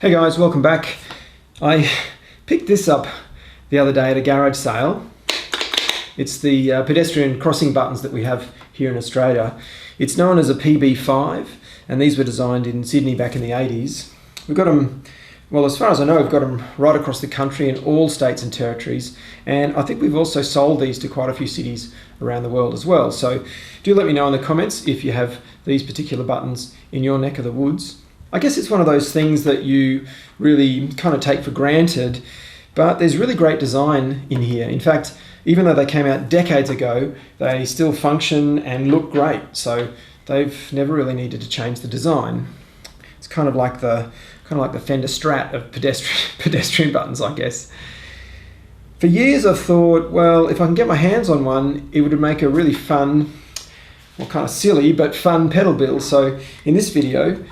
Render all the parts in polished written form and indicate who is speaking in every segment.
Speaker 1: Hey guys, welcome back. I picked this up the other day at a garage sale. It's the pedestrian crossing buttons that we have here in Australia. It's known as a PB5, and these were designed in Sydney back in the 80s. We've got them, well, as far as I know, we've got them right across the country in all states and territories, and I think we've also sold these to quite a few cities around the world as well. So do let me know in the comments if you have these particular buttons in your neck of the woods. I guess it's one of those things that you really kind of take for granted, but there's really great design in here. In fact, even though they came out decades ago, they still function and look great. So they've never really needed to change the design. It's kind of like the Fender Strat of pedestrian buttons, I guess. For years I've thought, well, if I can get my hands on one, it would make a really fun, well, kind of silly, but fun pedal build. So in this video,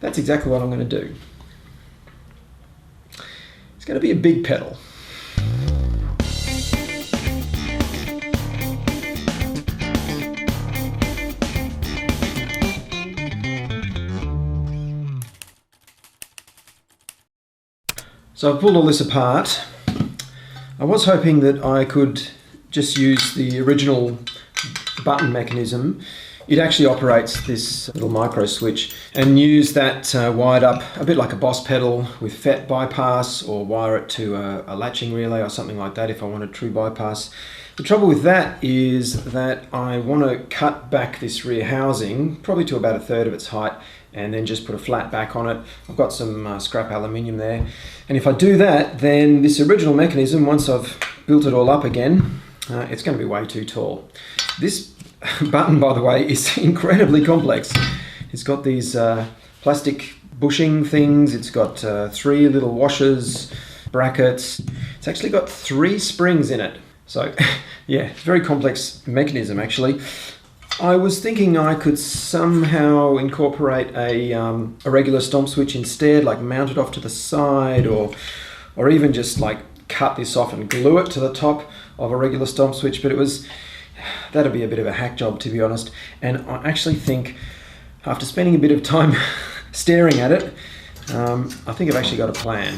Speaker 1: that's exactly what I'm going to do. It's going to be a big pedal. So I've pulled all this apart. I was hoping that I could just use the original button mechanism. It actually operates this little micro switch, and use that wired up a bit like a Boss pedal with FET bypass, or wire it to a latching relay or something like that if I want a true bypass. The trouble with that is that I want to cut back this rear housing probably to about 1/3 of its height, and then just put a flat back on it. I've got some scrap aluminium there, and if I do that, then this original mechanism, once I've built it all up again, it's going to be way too tall. This button, by the way, is incredibly complex. It's got these plastic bushing things. It's got 3 little washers, brackets. It's actually got 3 springs in it. So yeah, it's a very complex mechanism actually. I was thinking I could somehow incorporate a regular stomp switch instead, like mount it off to the side, or even just like cut this off and glue it to the top of a regular stomp switch, but that'd be a bit of a hack job, to be honest. And I actually think, after spending a bit of time staring at it, I think I've actually got a plan.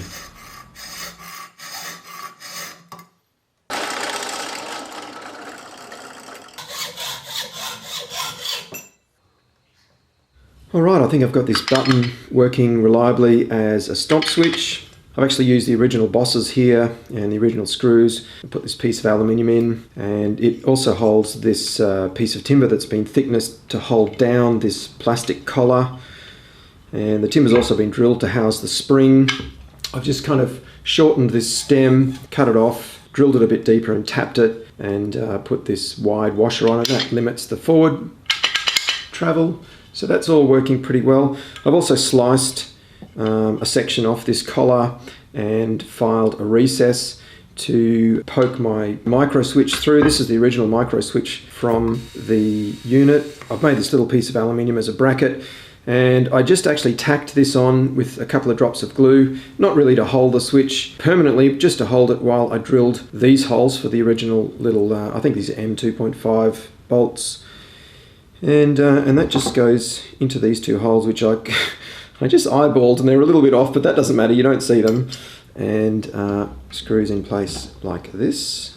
Speaker 1: Alright, I think I've got this button working reliably as a stomp switch. I've actually used the original bosses here and the original screws. I put this piece of aluminium in, and it also holds this piece of timber that's been thicknessed to hold down this plastic collar. And the timber's also been drilled to house the spring. I've just kind of shortened this stem, cut it off, drilled it a bit deeper and tapped it, and put this wide washer on it. That limits the forward travel. So that's all working pretty well. I've also sliced a section off this collar and filed a recess to poke my micro switch through. This is the original micro switch from the unit. I've made this little piece of aluminium as a bracket, and I just actually tacked this on with a couple of drops of glue, not really to hold the switch permanently, just to hold it while I drilled these holes for the original little, I think these are M2.5 bolts. And that just goes into these 2 holes, which I just eyeballed, and they're a little bit off, but that doesn't matter, you don't see them. And screws in place like this.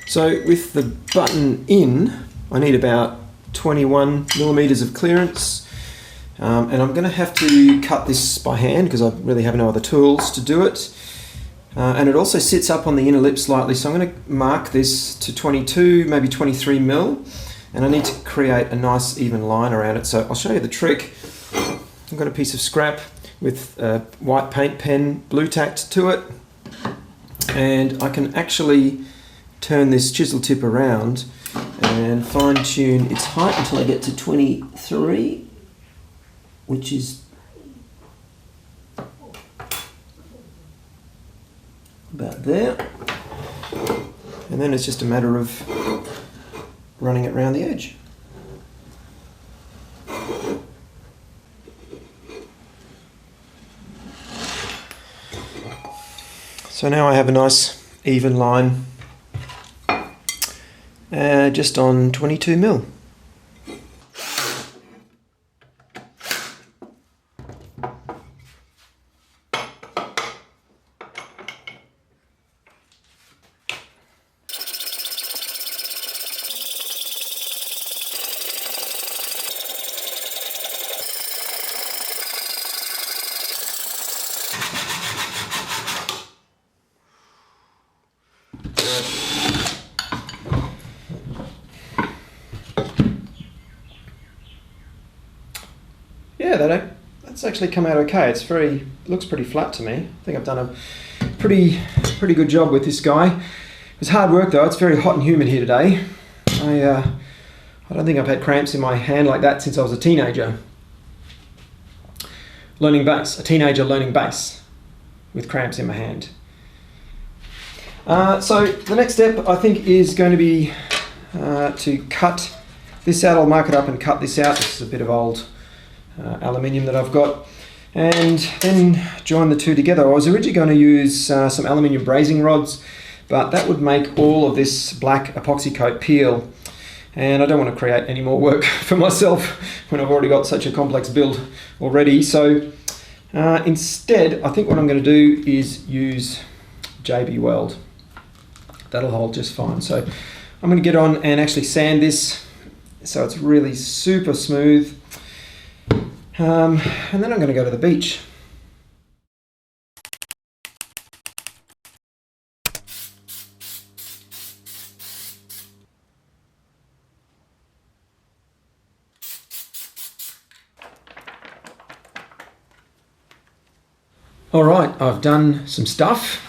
Speaker 1: So with the button in, I need about 21 millimeters of clearance. And I'm going to have to cut this by hand because I really have no other tools to do it. And it also sits up on the inner lip slightly, so I'm going to mark this to 22, maybe 23 mil, and I need to create a nice even line around it. So I'll show you the trick. I've got a piece of scrap with a white paint pen blue tacked to it, and I can actually turn this chisel tip around and fine tune its height until I get to 23, which is about there, and then it's just a matter of running it around the edge. So now I have a nice even line just on 22 mil. yeah, that's actually come out okay. It looks pretty flat to me. I think I've done a pretty good job with this guy. It's hard work though. It's very hot and humid here today. I don't think I've had cramps in my hand like that since I was a teenager. Learning bass, a teenager learning bass with cramps in my hand. So the next step I think is going to be to cut this out. I'll mark it up and cut this out. This is a bit of old aluminium that I've got, and then join the two together. I was originally going to use some aluminium brazing rods, but that would make all of this black epoxy coat peel, and I don't want to create any more work for myself when I've already got such a complex build already. So instead, I think what I'm going to do is use JB Weld. That'll hold just fine. So I'm going to get on and actually sand this so it's really super smooth. And then I'm going to go to the beach. All right, I've done some stuff.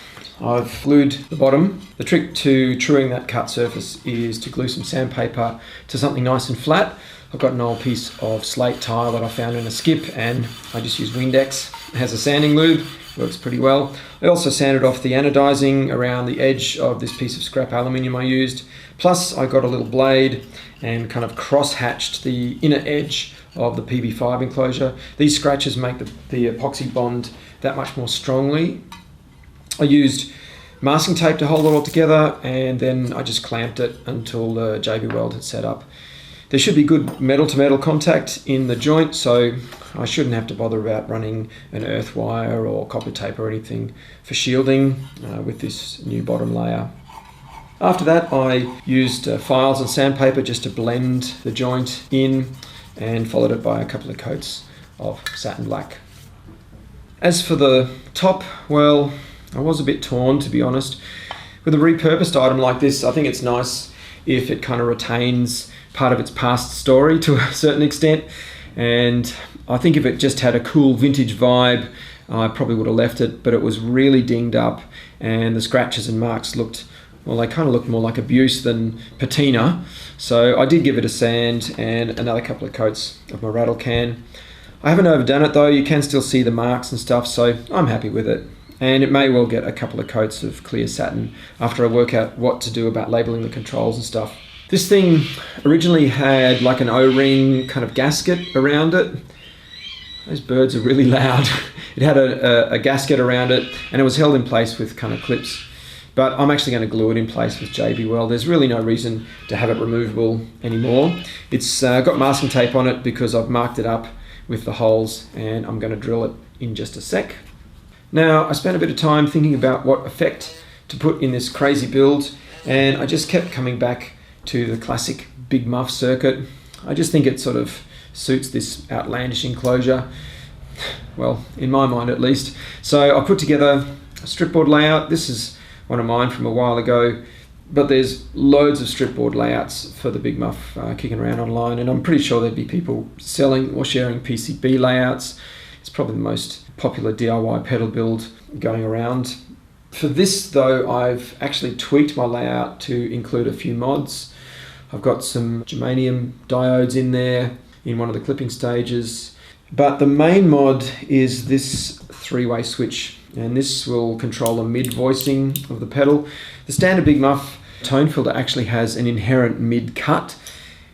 Speaker 1: I've glued the bottom. The trick to truing that cut surface is to glue some sandpaper to something nice and flat. I've got an old piece of slate tile that I found in a skip, and I just use Windex. It has a sanding lube, works pretty well. I also sanded off the anodizing around the edge of this piece of scrap aluminium I used. Plus I got a little blade and kind of cross-hatched the inner edge of the PB5 enclosure. These scratches make the epoxy bond that much more strongly. I used masking tape to hold it all together, and then I just clamped it until the JB Weld had set up. There should be good metal-to-metal contact in the joint, so I shouldn't have to bother about running an earth wire or copper tape or anything for shielding with this new bottom layer. After that, I used files and sandpaper just to blend the joint in, and followed it by a couple of coats of satin black. As for the top, well, I was a bit torn, to be honest. With a repurposed item like this, I think it's nice if it kind of retains part of its past story to a certain extent, and I think if it just had a cool vintage vibe, I probably would have left it, but it was really dinged up, and the scratches and marks looked, well, they kind of looked more like abuse than patina. So I did give it a sand and another couple of coats of my rattle can. I haven't overdone it though. You can still see the marks and stuff, so I'm happy with it. And it may well get a couple of coats of clear satin after I work out what to do about labeling the controls and stuff. This thing originally had like an O-ring kind of gasket around it. Those birds are really loud. It had a gasket around it, and it was held in place with kind of clips. But I'm actually going to glue it in place with JB Weld. There's really no reason to have it removable anymore. It's got masking tape on it because I've marked it up with the holes, and I'm going to drill it in just a sec. Now, I spent a bit of time thinking about what effect to put in this crazy build, and I just kept coming back to the classic big muff circuit. I just think it sort of suits this outlandish enclosure, well, in my mind at least. So I put together a stripboard layout. This is one of mine from a while ago, but there's loads of stripboard layouts for the big muff kicking around online, and I'm pretty sure there'd be people selling or sharing PCB layouts. It's probably the most popular DIY pedal build going around. For this though, I've actually tweaked my layout to include a few mods. I've got some germanium diodes in there in one of the clipping stages, but the main mod is this three-way switch, and this will control a mid voicing of the pedal. The standard big muff tone filter actually has an inherent mid cut.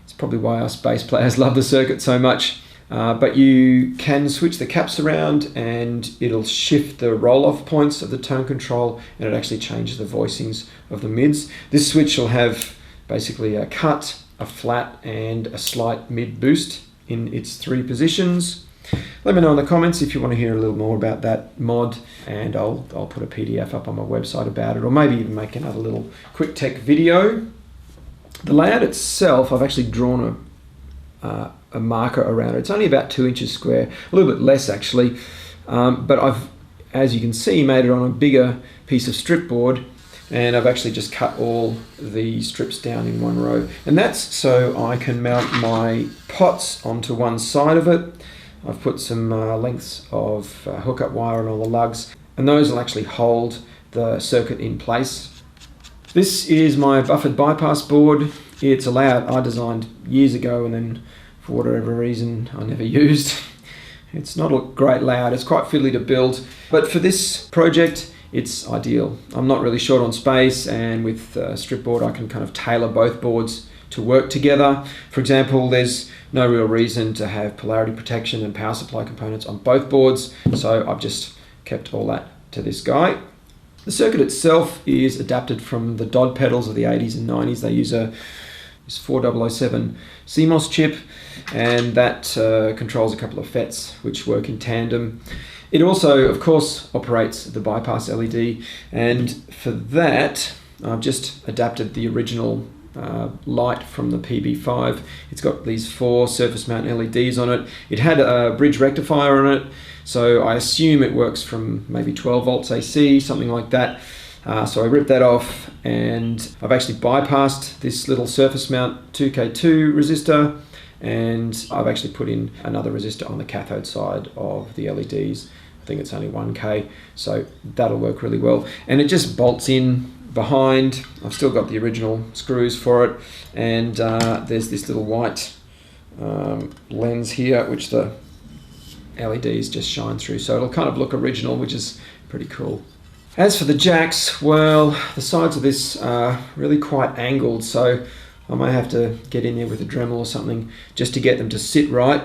Speaker 1: It's probably why us bass players love the circuit so much. But you can switch the caps around and it'll shift the roll-off points of the tone control, and it actually changes the voicings of the mids. This switch will have basically a cut, a flat, and a slight mid boost in its three positions. Let me know in the comments if you want to hear a little more about that mod, and I'll put a PDF up on my website about it, or maybe even make another little quick tech video. The layout itself, I've actually drawn a marker around it. It's only about 2 inches square, a little bit less actually, but I've, as you can see, made it on a bigger piece of strip board, and I've actually just cut all the strips down in one row, and that's so I can mount my pots onto one side of it. I've put some lengths of hookup wire on all the lugs, and those will actually hold the circuit in place. This is my buffered bypass board. It's a layout I designed years ago and then for whatever reason I never used. It's not a great layout, it's quite fiddly to build, but for this project it's ideal. I'm not really short on space, and with strip board I can kind of tailor both boards to work together. For example, there's no real reason to have polarity protection and power supply components on both boards, so I've just kept all that to this guy. The circuit itself is adapted from the Dod pedals of the 80s and 90s. They use this 4007 CMOS chip, and that controls a couple of FETs which work in tandem. It also, of course, operates the bypass LED, and for that I've just adapted the original light from the PB5. It's got these 4 surface mount LEDs on it. It had a bridge rectifier on it, so I assume it works from maybe 12 volts AC, something like that. So I ripped that off, and I've actually bypassed this little surface mount 2K2 resistor, and I've actually put in another resistor on the cathode side of the LEDs. I think it's only 1K, so that'll work really well. And it just bolts in behind. I've still got the original screws for it, and there's this little white lens here which the LEDs just shine through, so it'll kind of look original, which is pretty cool. As for the jacks, well, the sides of this are really quite angled, so I might have to get in there with a Dremel or something just to get them to sit right.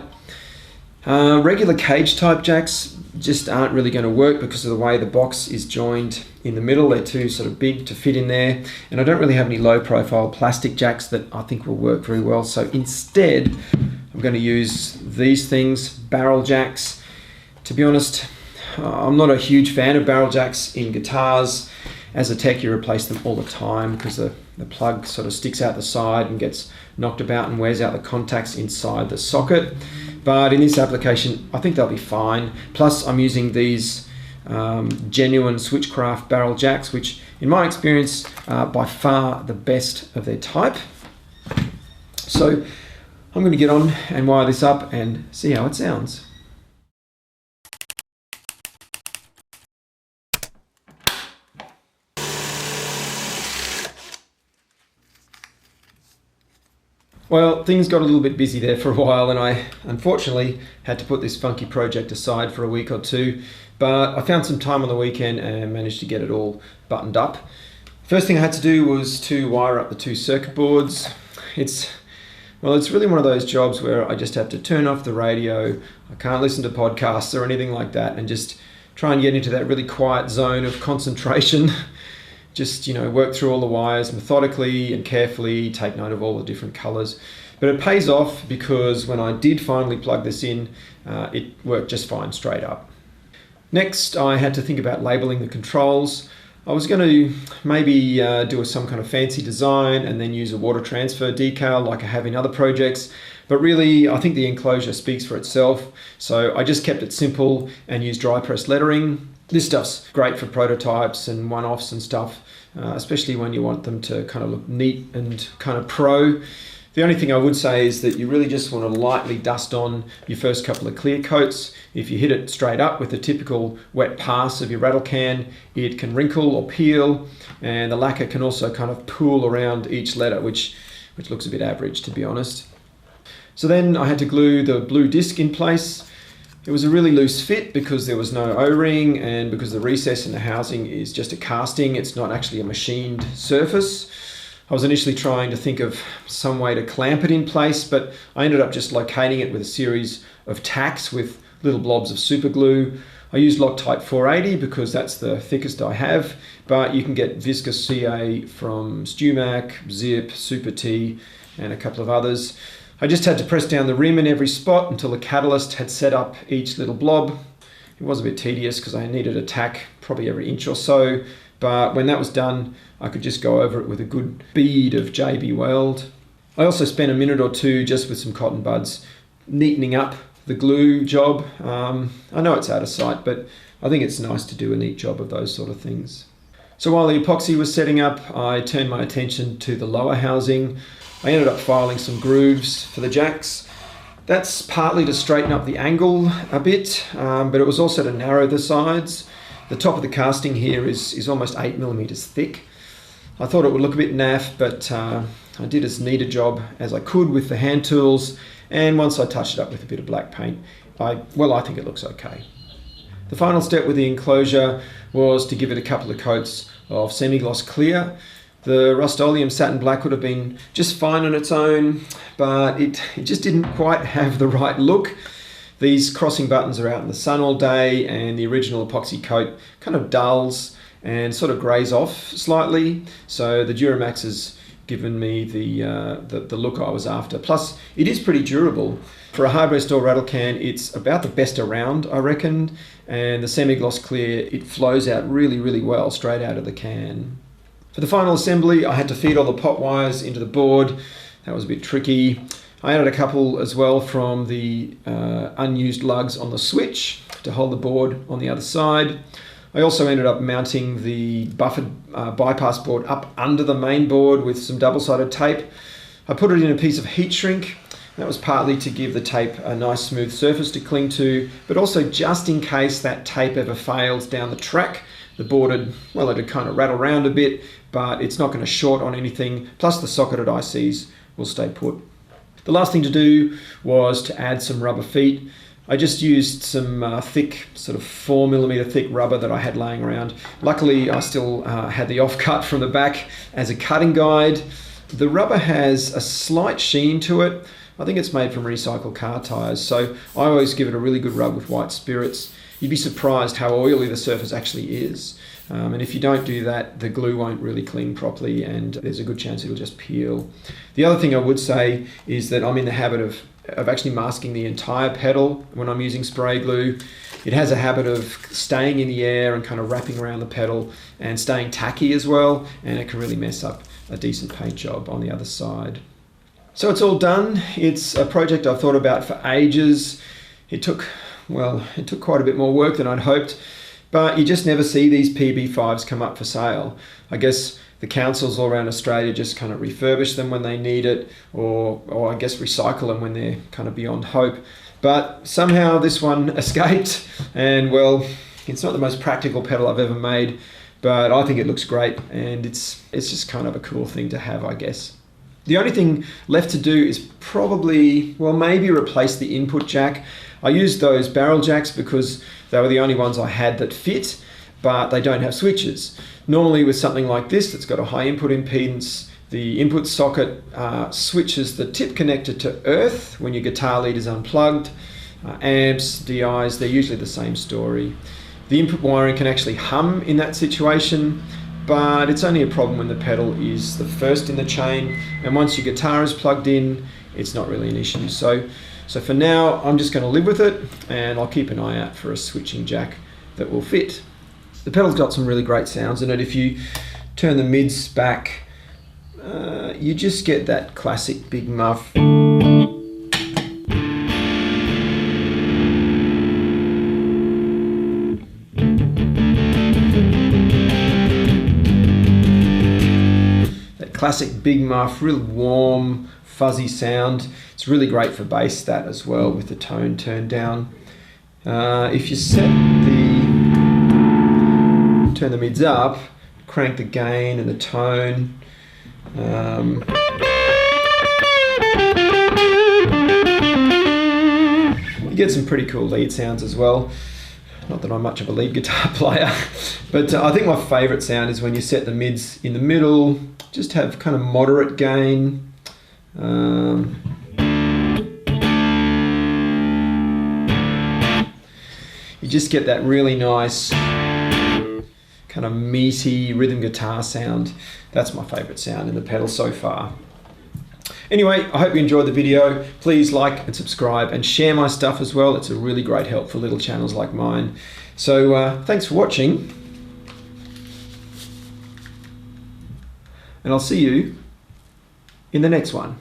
Speaker 1: Regular cage type jacks just aren't really going to work because of the way the box is joined in the middle. They're too sort of big to fit in there, and I don't really have any low profile plastic jacks that I think will work very well. So instead I'm going to use these things, barrel jacks. To be honest, I'm not a huge fan of barrel jacks in guitars. As a tech, you replace them all the time because the plug sort of sticks out the side and gets knocked about and wears out the contacts inside the socket. But in this application, I think they'll be fine. Plus, I'm using these genuine Switchcraft barrel jacks, which in my experience are by far the best of their type. So I'm going to get on and wire this up and see how it sounds. Well, things got a little bit busy there for a while, and I unfortunately had to put this funky project aside for a week or two, but I found some time on the weekend and managed to get it all buttoned up. First thing I had to do was to wire up the 2 circuit boards. It's really one of those jobs where I just have to turn off the radio. I can't listen to podcasts or anything like that, and just try and get into that really quiet zone of concentration. Just, work through all the wires methodically and carefully, take note of all the different colors. But it pays off because when I did finally plug this in, it worked just fine straight up. Next, I had to think about labeling the controls. I was going to maybe do some kind of fancy design and then use a water transfer decal like I have in other projects. But really, I think the enclosure speaks for itself. So I just kept it simple and used dry press lettering. This stuff's great for prototypes and one-offs and stuff, especially when you want them to kind of look neat and kind of pro. The only thing I would say is that you really just want to lightly dust on your first couple of clear coats. If you hit it straight up with a typical wet pass of your rattle can, it can wrinkle or peel, and the lacquer can also kind of pool around each letter, which looks a bit average, to be honest. So then I had to glue the blue disc in place. It was a really loose fit because there was no O-ring, and because the recess in the housing is just a casting, it's not actually a machined surface. I was initially trying to think of some way to clamp it in place, but I ended up just locating it with a series of tacks with little blobs of super glue. I used Loctite 480 because that's the thickest I have, but you can get viscous CA from StewMac, Zip, Super T, and a couple of others. I just had to press down the rim in every spot until the catalyst had set up each little blob. It was a bit tedious because I needed a tack probably every inch or so, but when that was done, I could just go over it with a good bead of JB Weld. I also spent a minute or two just with some cotton buds neatening up the glue job. I know it's out of sight, but I think it's nice to do a neat job of those sort of things. So while the epoxy was setting up, I turned my attention to the lower housing. I ended up filing some grooves for the jacks. That's partly to straighten up the angle a bit, but it was also to narrow the sides. The top of the casting here is almost 8mm thick. I thought it would look a bit naff, but I did as neat a job as I could with the hand tools, and once I touched it up with a bit of black paint, I think it looks okay. The final step with the enclosure was to give it a couple of coats of semi-gloss clear. The Rust-Oleum Satin Black would have been just fine on its own, but it just didn't quite have the right look. These crossing buttons are out in the sun all day, and the original epoxy coat kind of dulls and sort of greys off slightly. So the Duramax has given me the look I was after. Plus, it is pretty durable. For a hardware store rattle can, it's about the best around, I reckon. And the semi-gloss clear, it flows out really, really well straight out of the can. For the final assembly, I had to feed all the pot wires into the board. That was a bit tricky. I added a couple as well from the unused lugs on the switch to hold the board on the other side. I also ended up mounting the buffered bypass board up under the main board with some double-sided tape. I put it in a piece of heat shrink. That was partly to give the tape a nice smooth surface to cling to, but also just in case that tape ever fails down the track. The board it'd kind of rattle around a bit, but it's not going to short on anything. Plus the socketed ICs will stay put. The last thing to do was to add some rubber feet. I just used some thick, sort of 4mm thick rubber that I had laying around. Luckily, I still had the offcut from the back as a cutting guide. The rubber has a slight sheen to it. I think it's made from recycled car tyres, so I always give it a really good rub with white spirits. You'd be surprised how oily the surface actually is. And if you don't do that, the glue won't really cling properly, and there's a good chance it'll just peel. The other thing I would say is that I'm in the habit of actually masking the entire pedal when I'm using spray glue. It has a habit of staying in the air and kind of wrapping around the pedal and staying tacky as well, and it can really mess up a decent paint job on the other side. So it's all done. It's a project I've thought about for ages. It took quite a bit more work than I'd hoped, but you just never see these PB5s come up for sale. I guess the councils all around Australia just kind of refurbish them when they need it, or I guess recycle them when they're kind of beyond hope. But somehow this one escaped, and well, it's not the most practical pedal I've ever made, but I think it looks great, and it's just kind of a cool thing to have, I guess. The only thing left to do is probably, maybe replace the input jack. I used those barrel jacks because they were the only ones I had that fit, but they don't have switches. Normally with something like this that's got a high input impedance, the input socket switches the tip connector to earth when your guitar lead is unplugged. Amps, DIs, they're usually the same story. The input wiring can actually hum in that situation, but it's only a problem when the pedal is the first in the chain, and once your guitar is plugged in, it's not really an issue. So for now, I'm just going to live with it, and I'll keep an eye out for a switching jack that will fit. The pedal's got some really great sounds in it. If you turn the mids back, you just get that classic big muff. Classic big muff, real warm, fuzzy sound. It's really great for bass, that as well, with the tone turned down. If you turn the mids up, crank the gain and the tone. You get some pretty cool lead sounds as well. Not that I'm much of a lead guitar player, but I think my favourite sound is when you set the mids in the middle, just have kind of moderate gain. You just get that really nice kind of meaty rhythm guitar sound. That's my favourite sound in the pedal so far. Anyway, I hope you enjoyed the video. Please like and subscribe and share my stuff as well. It's a really great help for little channels like mine. So thanks for watching, and I'll see you in the next one.